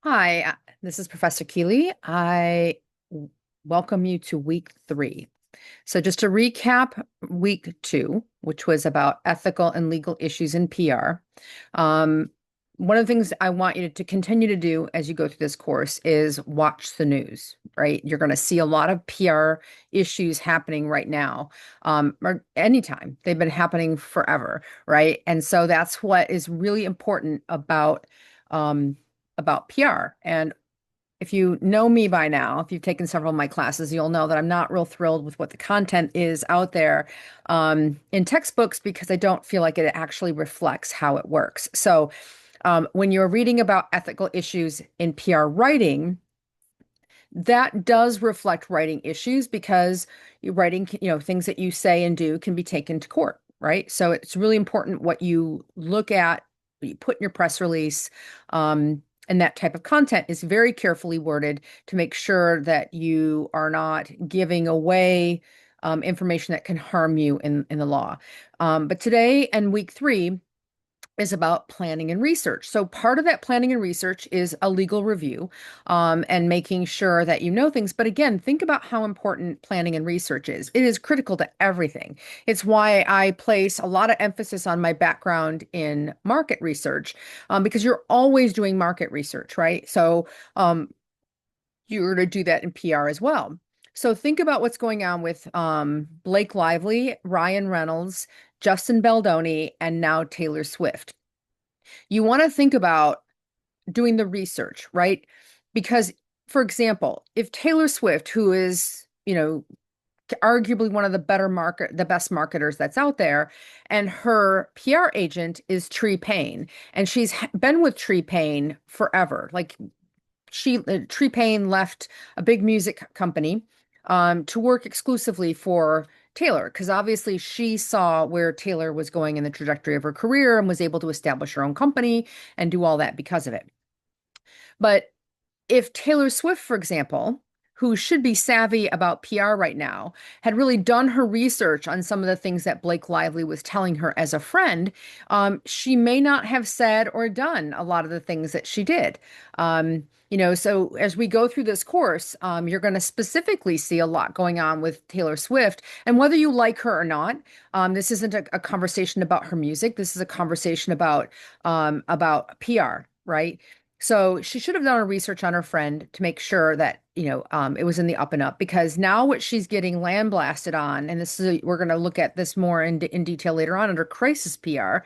Hi, this is Professor Keeley. Welcome you to week 3. So, just to recap, week 2, which was about ethical and legal issues in PR. Um, One of the things I want you to continue to do as you go through this course is watch the news, right? You're going to see a lot of PR issues happening right now, or anytime. They've been happening forever, right? And so that's what is really important um, about PR. And if you know me by now, if you've taken several of my classes, you'll know that I'm not real thrilled with what the content is out there in textbooks because I don't feel like it actually reflects how it works. So, when you're reading about ethical issues in PR writing, that does reflect writing issues because writing, things that you say and do can be taken to court, right? So it's really important what you look at, what you put in your press release, and that type of content is very carefully worded to make sure that you are not giving away information that can harm you in the law. But today and week 3 is about planning and research. So part of that planning and research is a legal review, and making sure that you know things. But again, think about how important planning and research is. It is critical to everything. It's why I place a lot of emphasis on my background in market research, because you're always doing market research, right? So you're to do that in PR as well. So think about what's going on with Blake Lively, Ryan Reynolds, Justin Baldoni, and now Taylor Swift. You want to think about doing the research, right? Because, for example, if Taylor Swift, who is, arguably one of the best marketers that's out there, and her PR agent is Tree Payne, and she's been with Tree Payne forever. Like Tree Payne left a big music company to work exclusively for Taylor, because obviously she saw where Taylor was going in the trajectory of her career and was able to establish her own company and do all that because of it. But if Taylor Swift, for example, who should be savvy about PR right now, had really done her research on some of the things that Blake Lively was telling her as a friend, she may not have said or done a lot of the things that she did. So as we go through this course, you're going to specifically see a lot going on with Taylor Swift. And whether you like her or not, this isn't a conversation about her music. This is a conversation about PR, right? So she should have done a research on her friend to make sure that, it was in the up and up, because now what she's getting lambasted on, and we're going to look at this more in detail later on under crisis PR.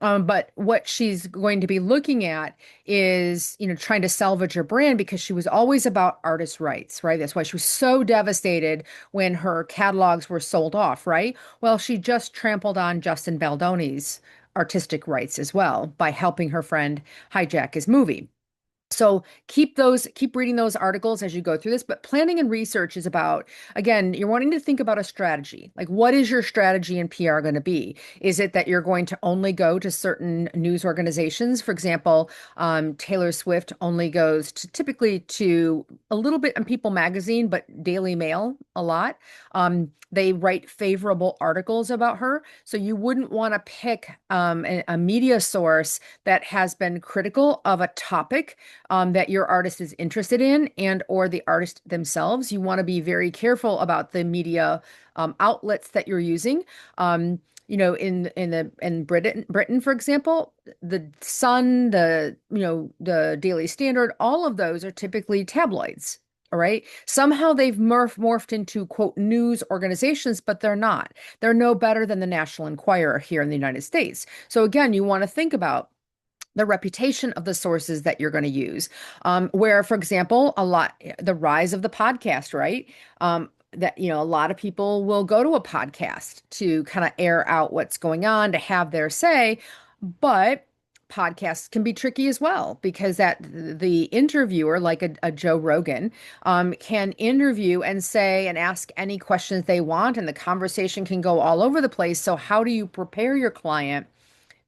But what she's going to be looking at is, trying to salvage her brand because she was always about artist rights, right? That's why she was so devastated when her catalogs were sold off, right? Well, she just trampled on Justin Baldoni's artistic rights as well by helping her friend hijack his movie. So keep reading those articles as you go through this. But planning and research is about, again, you're wanting to think about a strategy. Like, what is your strategy in PR going to be? Is it that you're going to only go to certain news organizations? For example, Taylor Swift only goes typically to a little bit on People Magazine, but Daily Mail a lot. They write favorable articles about her. So you wouldn't want to pick a media source that has been critical of a topic that your artist is interested in and or the artist themselves. You want to be very careful about the media outlets that you're using. In Britain, for example, the Sun, the Daily Standard, all of those are typically tabloids. All right. Somehow they've morphed into quote news organizations, but they're not. They're no better than the National Enquirer here in the United States. So again, you want to think about the reputation of the sources that you're going to use. Where, for example, the rise of the podcast, right? That, a lot of people will go to a podcast to kind of air out what's going on, to have their say, but podcasts can be tricky as well because the interviewer, like a Joe Rogan, can interview and say and ask any questions they want, and the conversation can go all over the place. So how do you prepare your client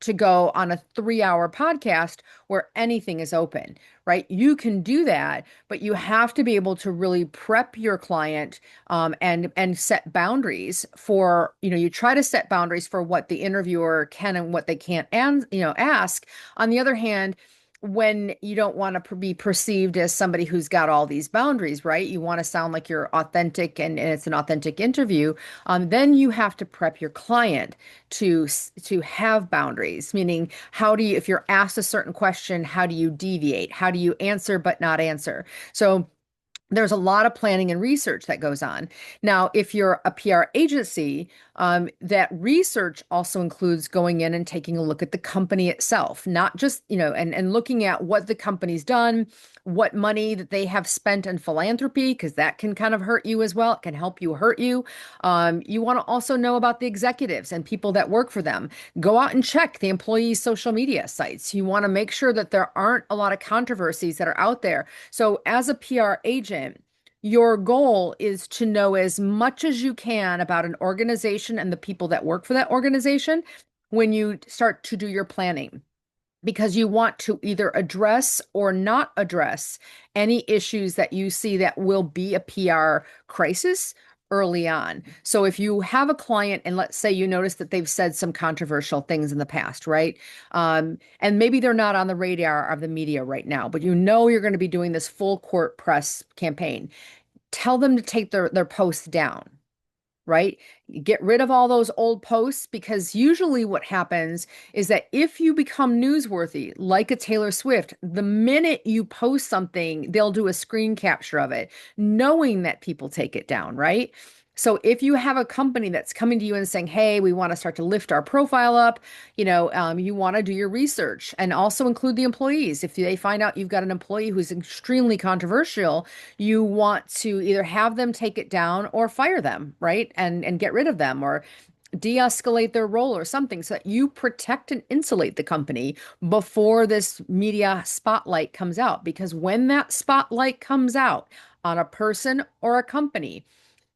to go on a 3-hour podcast where anything is open, right? You can do that, but you have to be able to really prep your client, and set boundaries for, you try to set boundaries for what the interviewer can and what they can't, and ask. On the other hand, when you don't want to be perceived as somebody who's got all these boundaries, right? You want to sound like you're authentic and it's an authentic interview. Then you have to prep your client to have boundaries, meaning how do you, if you're asked a certain question, how do you deviate? How do you answer but not answer? So there's a lot of planning and research that goes on. Now, if you're a PR agency, that research also includes going in and taking a look at the company itself, not just, and looking at what the company's done, what money that they have spent in philanthropy, because that can kind of hurt you as well. It can help you hurt you. You want to also know about the executives and people that work for them. Go out and check the employees' social media sites. You want to make sure that there aren't a lot of controversies that are out there. So, as a PR agent, your goal is to know as much as you can about an organization and the people that work for that organization when you start to do your planning, because you want to either address or not address any issues that you see that will be a PR crisis early on. So if you have a client and let's say you notice that they've said some controversial things in the past, right? And maybe they're not on the radar of the media right now, but you know you're going to be doing this full court press campaign. Tell them to take their posts down, right? Get rid of all those old posts, because usually what happens is that if you become newsworthy, like a Taylor Swift, the minute you post something, they'll do a screen capture of it, knowing that people take it down, right? So if you have a company that's coming to you and saying, "Hey, we want to start to lift our profile up," you want to do your research and also include the employees. If they find out you've got an employee who's extremely controversial, you want to either have them take it down or fire them, right? And get rid of them or de-escalate their role or something so that you protect and insulate the company before this media spotlight comes out. Because when that spotlight comes out on a person or a company,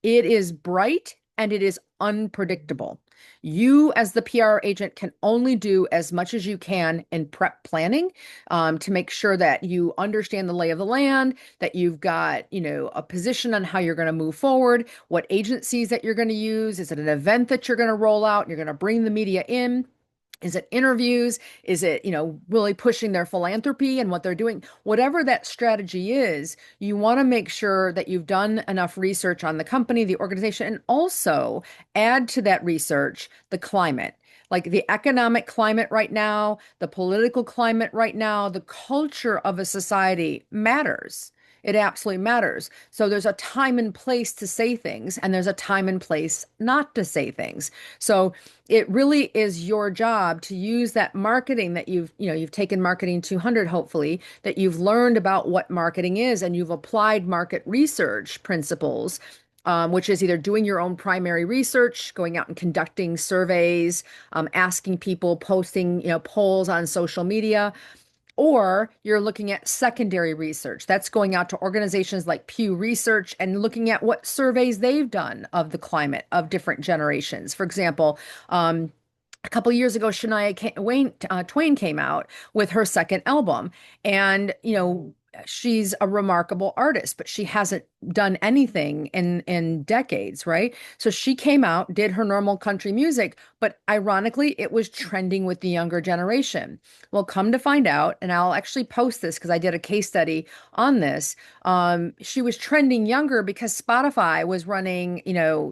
it is bright and it is unpredictable. You, as the PR agent, can only do as much as you can in prep planning, to make sure that you understand the lay of the land, that you've got, a position on how you're going to move forward, what agencies that you're going to use. Is it an event that you're going to roll out and you're going to bring the media in? Is it interviews? Is it, really pushing their philanthropy and what they're doing? Whatever that strategy is, you want to make sure that you've done enough research on the company, the organization, and also add to that research the climate. Like the economic climate right now, the political climate right now, the culture of a society matters. It absolutely matters. So there's a time and place to say things, and there's a time and place not to say things. So it really is your job to use that marketing that you've taken Marketing 200, hopefully, that you've learned about what marketing is and you've applied market research principles, which is either doing your own primary research, going out and conducting surveys, asking people, posting, polls on social media, or you're looking at secondary research. That's going out to organizations like Pew Research and looking at what surveys they've done of the climate of different generations. For example, a couple of years ago, Twain came out with her second album, and she's a remarkable artist, but she hasn't done anything in decades, right? So she came out, did her normal country music, but ironically, it was trending with the younger generation. Well, come to find out, and I'll actually post this because I did a case study on this. She was trending younger because Spotify was running,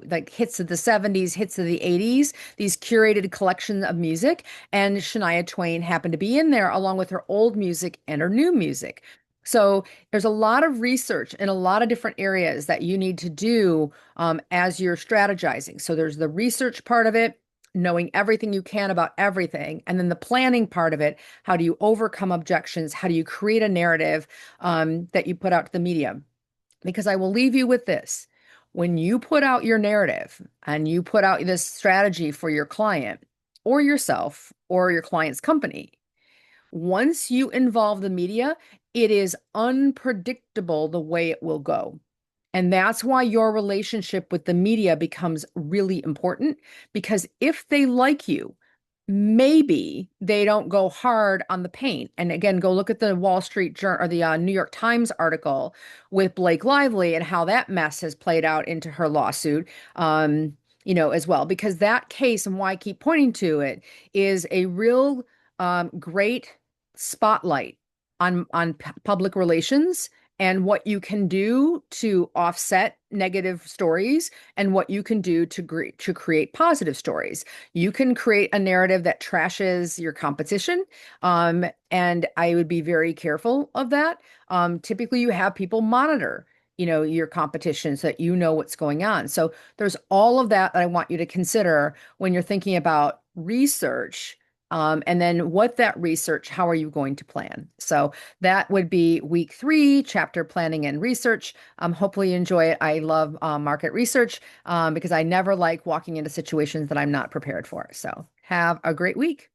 like hits of the 70s, hits of the 80s, these curated collections of music, and Shania Twain happened to be in there along with her old music and her new music. So there's a lot of research in a lot of different areas that you need to do, as you're strategizing. So there's the research part of it, knowing everything you can about everything, and then the planning part of it. How do you overcome objections? How do you create a narrative, that you put out to the media? Because I will leave you with this. When you put out your narrative and you put out this strategy for your client or yourself or your client's company, once you involve the media, it is unpredictable the way it will go. And that's why your relationship with the media becomes really important, because if they like you, maybe they don't go hard on the paint. And again, go look at the Wall Street Journal or the New York Times article with Blake Lively and how that mess has played out into her lawsuit. As well, because that case, and why I keep pointing to it, is a real great spotlight public relations and what you can do to offset negative stories and what you can do to create positive stories. You can create a narrative that trashes your competition, and I would be very careful of that. Typically, you have people monitor, your competition so that you know what's going on. So there's all of that I want you to consider when you're thinking about research. And then what that research, how are you going to plan? So that would be week 3, chapter planning and research. Hopefully you enjoy it. I love market research because I never like walking into situations that I'm not prepared for. So have a great week.